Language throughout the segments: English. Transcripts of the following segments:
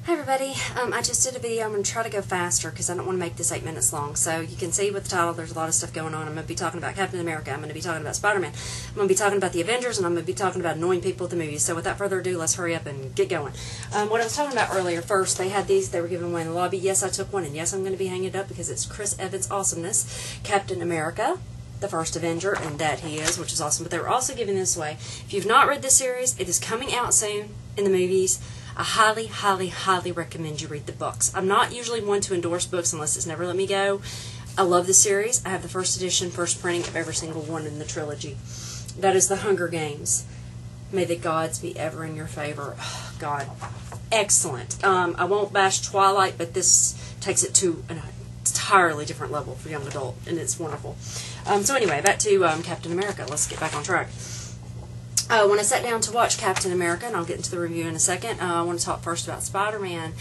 Hi everybody, I just did a video. I'm going to try to go faster because I don't want to make this 8 minutes long. So you can see with the title there's a lot of stuff going on. I'm going to be talking about Captain America, I'm going to be talking about Spider-Man, I'm going to be talking about the Avengers, and I'm going to be talking about annoying people at the movies. So without further ado, let's hurry up and get going. What I was talking about earlier, first, they had these, they were giving away in the lobby. Yes, I took one, and yes, I'm going to be hanging it up because it's Chris Evans' awesomeness. Captain America, the first Avenger, and that he is, which is awesome. But they were also giving this away. If you've not read this series, it is coming out soon in the movies. I highly, highly, highly recommend you read the books. I'm not usually one to endorse books unless it's Never Let Me Go. I love the series. I have the first edition, first printing of every single one in the trilogy. That is The Hunger Games. May the gods be ever in your favor. Oh, God. Excellent. I won't bash Twilight, but this takes it to an entirely different level for young adult, and it's wonderful. So anyway, back to Captain America. Let's get back on track. When I sat down to watch Captain America, and I'll get into the review in a second, I want to talk first about Spider-Man.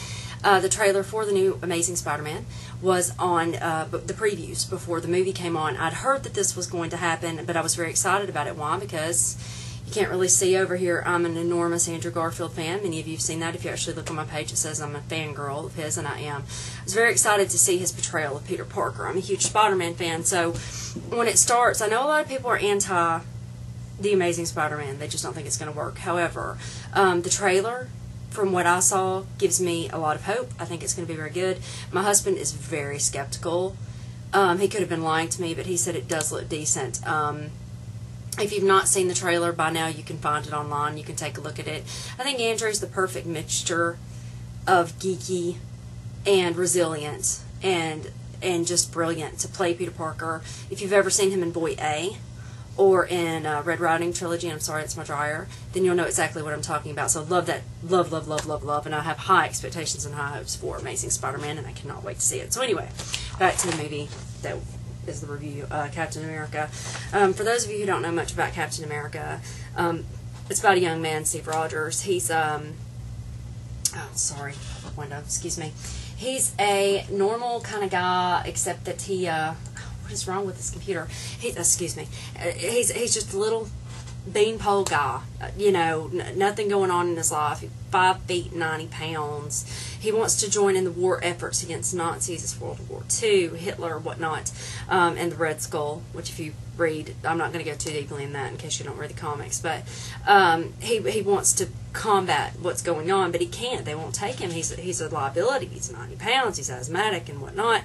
The trailer for the new Amazing Spider-Man was on the previews before the movie came on. I'd heard that this was going to happen, but I was very excited about it. Why? Because you can't really see over here, I'm an enormous Andrew Garfield fan. Many of you have seen that. If you actually look on my page, it says I'm a fangirl of his, and I am. I was very excited to see his portrayal of Peter Parker. I'm a huge Spider-Man fan, so when it starts, I know a lot of people are anti The Amazing Spider-Man. They just don't think it's going to work. However, the trailer, from what I saw, gives me a lot of hope. I think it's going to be very good. My husband is very skeptical. He could have been lying to me, but he said it does look decent. If you've not seen the trailer by now, you can find it online. You can take a look at it. I think Andrew's the perfect mixture of geeky and resilient and just brilliant to play Peter Parker. If you've ever seen him in Boy A, or in Red Riding Trilogy, and I'm sorry, it's my dryer, then you'll know exactly what I'm talking about. So love that. Love, love, love, love, love. And I have high expectations and high hopes for Amazing Spider-Man, and I cannot wait to see it. So anyway, back to the movie that is the review, Captain America. For those of you who don't know much about Captain America, it's about a young man, Steve Rogers. He's, oh, sorry, window, excuse me. He's a normal kind of guy, except that he, what is wrong with this computer? Excuse me. He's just a little beanpole guy. You know, nothing going on in his life. 5 feet 90 pounds. He wants to join in the war efforts against Nazis. It's World War II, Hitler, whatnot, and the Red Skull. Which, if you read, I'm not going to go too deeply in that in case you don't read the comics. But he wants to combat what's going on, but he can't. They won't take him. He's a liability. He's 90 pounds. He's asthmatic and whatnot.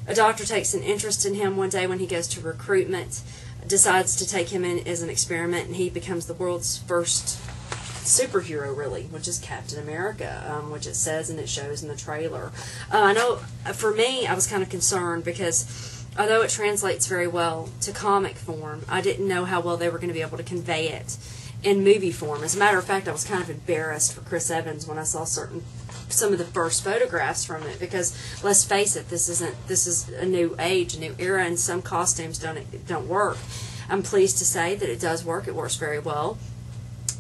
A doctor takes an interest in him one day when he goes to recruitment, decides to take him in as an experiment, and he becomes the world's first superhero, really, which is Captain America, which it says and it shows in the trailer. I know, for me, I was kind of concerned because although it translates very well to comic form, I didn't know how well they were going to be able to convey it in movie form. As a matter of fact, I was kind of embarrassed for Chris Evans when I saw some of the first photographs from it, because let's face it, this is a new age, a new era, and some costumes don't work. I'm pleased to say that it does work. It works very well.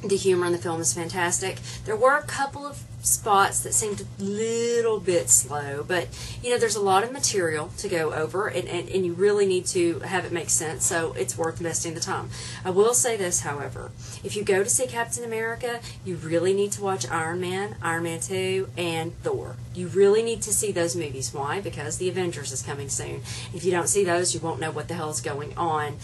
The humor in the film is fantastic. There were a couple of spots that seemed a little bit slow, but you know, there's a lot of material to go over, and you really need to have it make sense, so it's worth investing the time. I will say this, however, if you go to see Captain America, you really need to watch Iron Man, Iron Man 2, and Thor. You really need to see those movies. Why? Because the Avengers is coming soon. If you don't see those, you won't know what the hell is going on.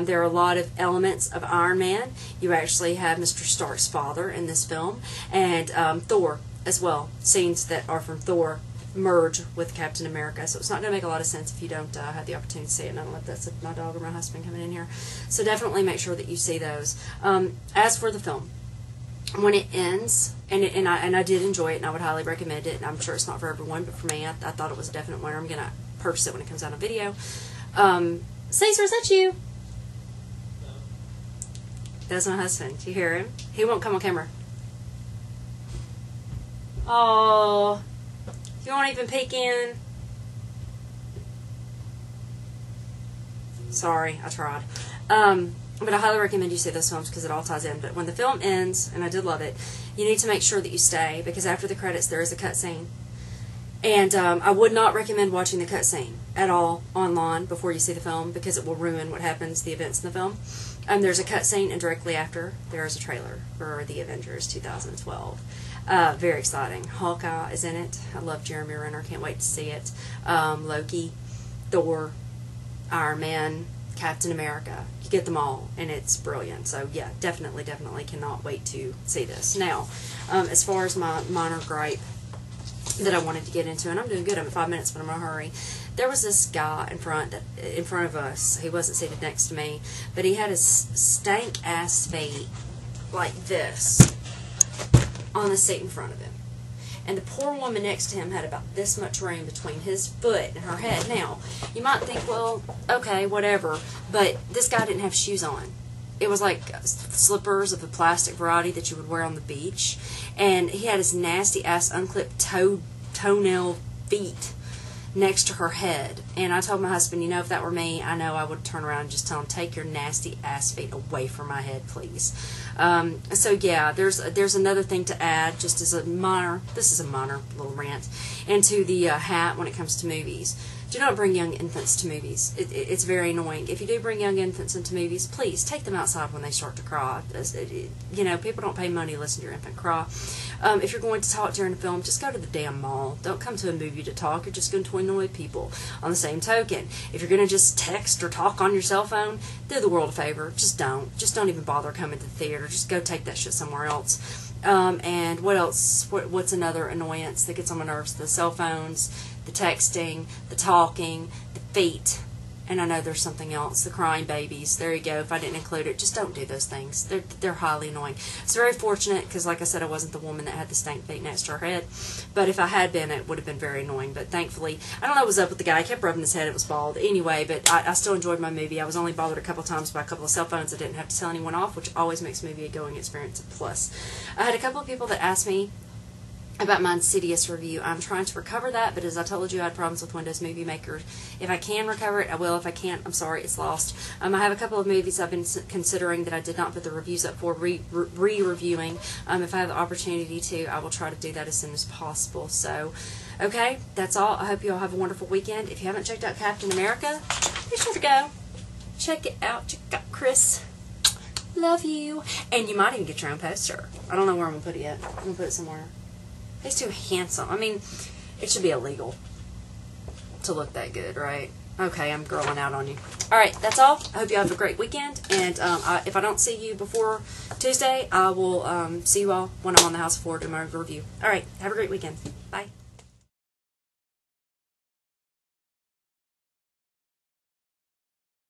There are a lot of elements of Iron Man. You actually have Mr. Stark's father in this film, and Thor as well. Scenes that are from Thor merge with Captain America, so it's not going to make a lot of sense if you don't have the opportunity to see it. And I don't know if that's my dog or my husband coming in here. So definitely make sure that you see those. As for the film, when it ends, and I did enjoy it, and I would highly recommend it, and I'm sure it's not for everyone, but for me, I thought it was a definite winner. I'm going to purchase it when it comes out on video. Caesar, is that you? No. That's my husband. You hear him? He won't come on camera. Oh, you won't even peek in. Sorry, I tried. But I highly recommend you see those films because it all ties in. But when the film ends, and I did love it, you need to make sure that you stay, because after the credits there is a cutscene. And I would not recommend watching the cutscene at all online before you see the film, because it will ruin what happens, the events in the film. There's a cutscene, and directly after, there is a trailer for the Avengers 2012. Very exciting. Hawkeye is in it. I love Jeremy Renner. Can't wait to see it. Loki, Thor, Iron Man, Captain America. You get them all, and it's brilliant. So, yeah, definitely cannot wait to see this. Now, as far as my minor gripe that I wanted to get into, and I'm doing good. I'm at 5 minutes, but I'm in a hurry. There was this guy in front of us. He wasn't seated next to me, but he had his stank ass feet like this on the seat in front of him. And the poor woman next to him had about this much room between his foot and her head. Now, you might think, well, okay, whatever, but this guy didn't have shoes on. It was like slippers of the plastic variety that you would wear on the beach. And he had his nasty ass unclipped toenail feet next to her head. And I told my husband, you know, if that were me, I know I would turn around and just tell him, take your nasty ass feet away from my head, please. So yeah, there's another thing to add, just as this is a minor little rant, into the hat when it comes to movies. Do not bring young infants to movies. It's very annoying. If you do bring young infants into movies, please take them outside when they start to cry. You know, people don't pay money to listen to your infant cry. If you're going to talk during a film, just go to the damn mall. Don't come to a movie to talk. You're just going to annoy people. On the same token, if you're going to just text or talk on your cell phone, do the world a favor. Just don't. Just don't even bother coming to the theater. Just go take that shit somewhere else. And what else? What's another annoyance that gets on my nerves? The cell phones, the texting, the talking, the feet, and I know there's something else, the crying babies. There you go. If I didn't include it, just don't do those things. They're highly annoying. It's very fortunate because, like I said, I wasn't the woman that had the stank feet next to her head. But if I had been, it would have been very annoying. But thankfully, I don't know what was up with the guy. He kept rubbing his head. It was bald. Anyway, but I still enjoyed my movie. I was only bothered a couple times by a couple of cell phones. I didn't have to tell anyone off, which always makes movie a going experience a plus. I had a couple of people that asked me about my Insidious review. I'm trying to recover that, but as I told you, I had problems with Windows Movie Maker. If I can recover it, I will. If I can't, I'm sorry, it's lost. I have a couple of movies I've been considering that I did not put the reviews up for re-reviewing. If I have the opportunity to, I will try to do that as soon as possible. So, okay, that's all. I hope you all have a wonderful weekend. If you haven't checked out Captain America, be sure to go. Check it out. Check out Chris. Love you. And you might even get your own poster. I don't know where I'm going to put it yet. I'm going to put it somewhere. He's too handsome. I mean, it should be illegal to look that good, right? Okay, I'm girling out on you. Alright, that's all. I hope you have a great weekend. And if I don't see you before Tuesday, I will see you all when I'm on the house floor to my review. Alright, have a great weekend.